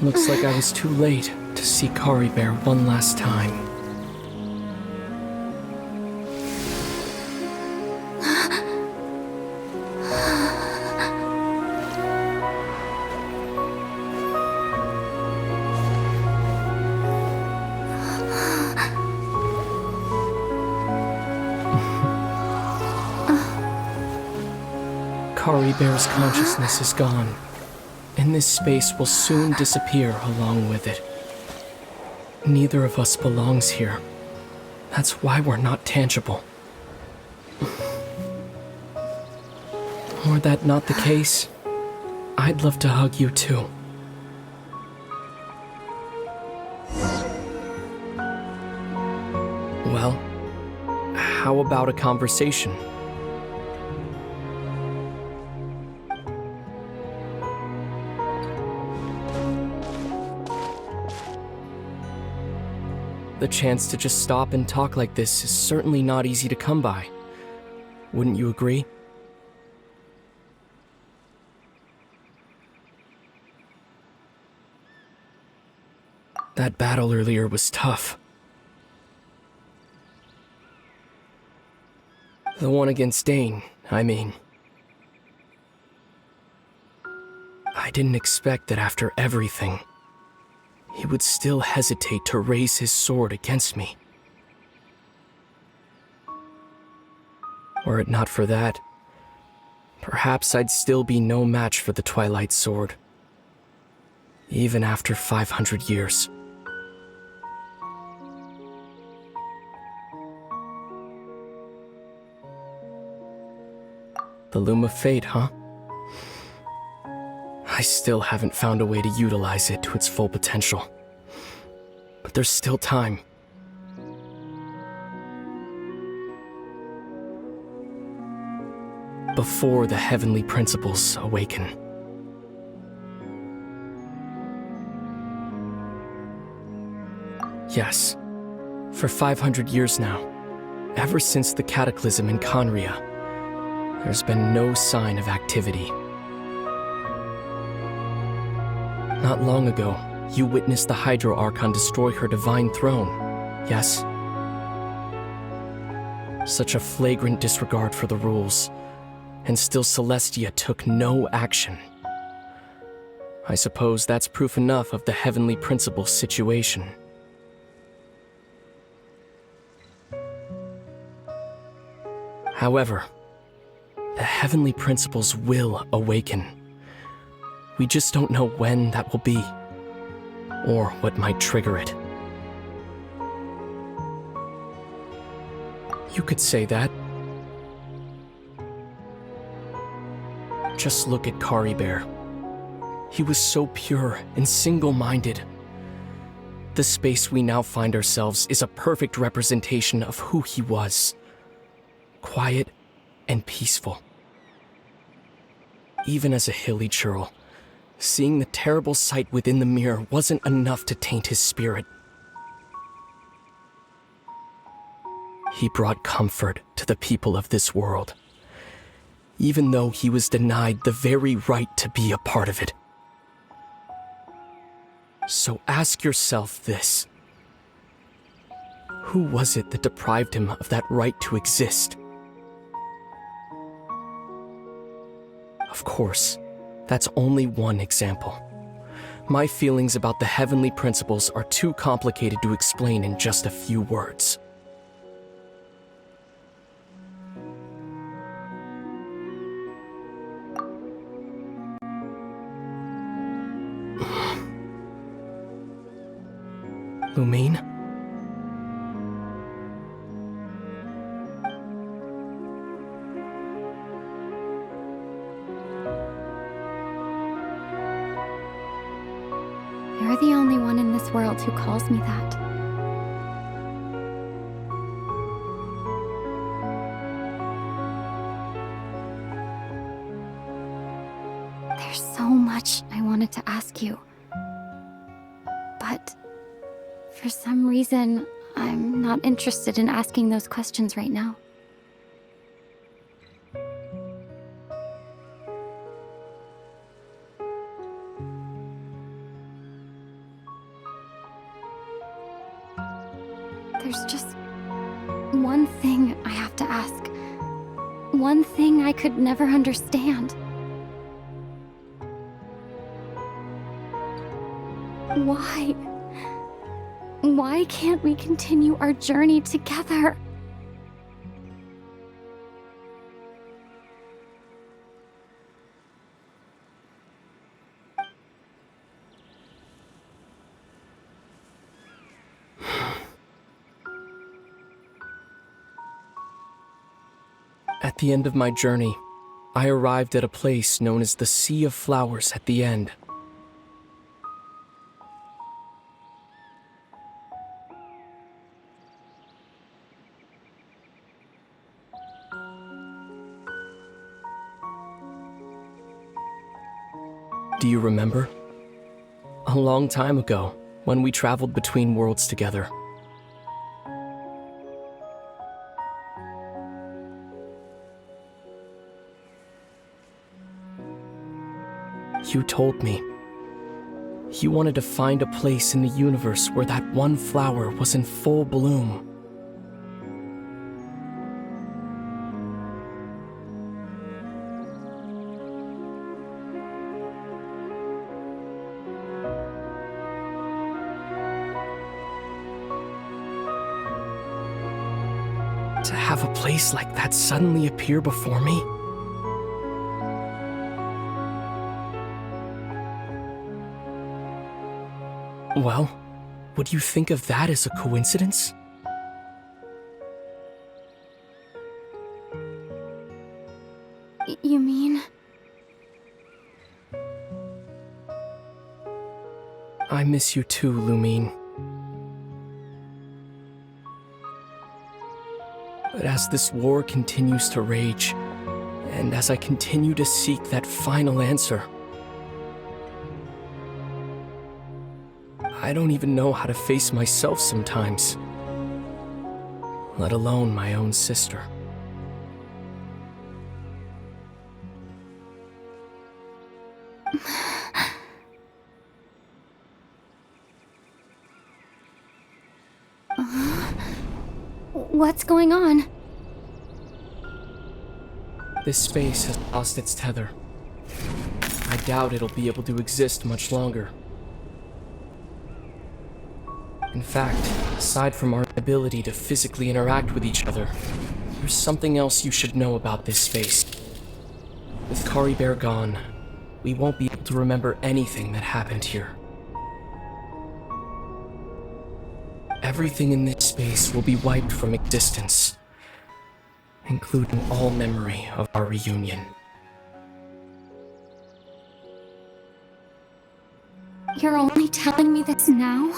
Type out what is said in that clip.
Looks like I was too late to see Kari Bear one last time. Kari Bear's consciousness is gone, and this space will soon disappear along with it. Neither of us belongs here. That's why we're not tangible. Were that not the case, I'd love to hug you too. Well, how about a conversation? The chance to just stop and talk like this is certainly not easy to come by. Wouldn't you agree? That battle earlier was tough. The one against Dane, I mean. I didn't expect that after everything, he would still hesitate to raise his sword against me. Were it not for that, perhaps I'd still be no match for the Twilight Sword, even after 500 years. The Loom of Fate, huh? I still haven't found a way to utilize it to its full potential. But there's still time. Before the heavenly principles awaken. Yes, for 500 years now, ever since the cataclysm in Conria, there's been no sign of activity. Not long ago, you witnessed the Hydro Archon destroy her divine throne, yes? Such a flagrant disregard for the rules, and still Celestia took no action. I suppose that's proof enough of the Heavenly Principle's situation. However, the Heavenly Principles will awaken. We just don't know when that will be, or what might trigger it. You could say that. Just look at Kari Bear. He was so pure and single-minded. The space we now find ourselves is a perfect representation of who he was. Quiet and peaceful. Even as a hilly churl, seeing the terrible sight within the mirror wasn't enough to taint his spirit. He brought comfort to the people of this world, even though he was denied the very right to be a part of it. So ask yourself this. Who was it that deprived him of that right to exist? Of course, that's only one example. My feelings about the Heavenly Principles are too complicated to explain in just a few words. Lumine? You're the only one in this world who calls me that. There's so much I wanted to ask you. But for some reason, I'm not interested in asking those questions right now. one thing I have to ask. One thing I could never understand. Why? Why can't we continue our journey together? At the end of my journey, I arrived at a place known as the Sea of Flowers at the end. Do you remember? A long time ago, when we traveled between worlds together. You told me. You wanted to find a place in the universe where that one flower was in full bloom. To have a place like that suddenly appear before me? Well, would you think of that as a coincidence? You mean? I miss you too, Lumine. But as this war continues to rage, and as I continue to seek that final answer, I don't even know how to face myself sometimes, let alone my own sister. What's going on? This space has lost its tether. I doubt it'll be able to exist much longer. In fact, aside from our ability to physically interact with each other, there's something else you should know about this space. With Kari Bear gone, we won't be able to remember anything that happened here. Everything in this space will be wiped from existence, including all memory of our reunion. You're only telling me this now?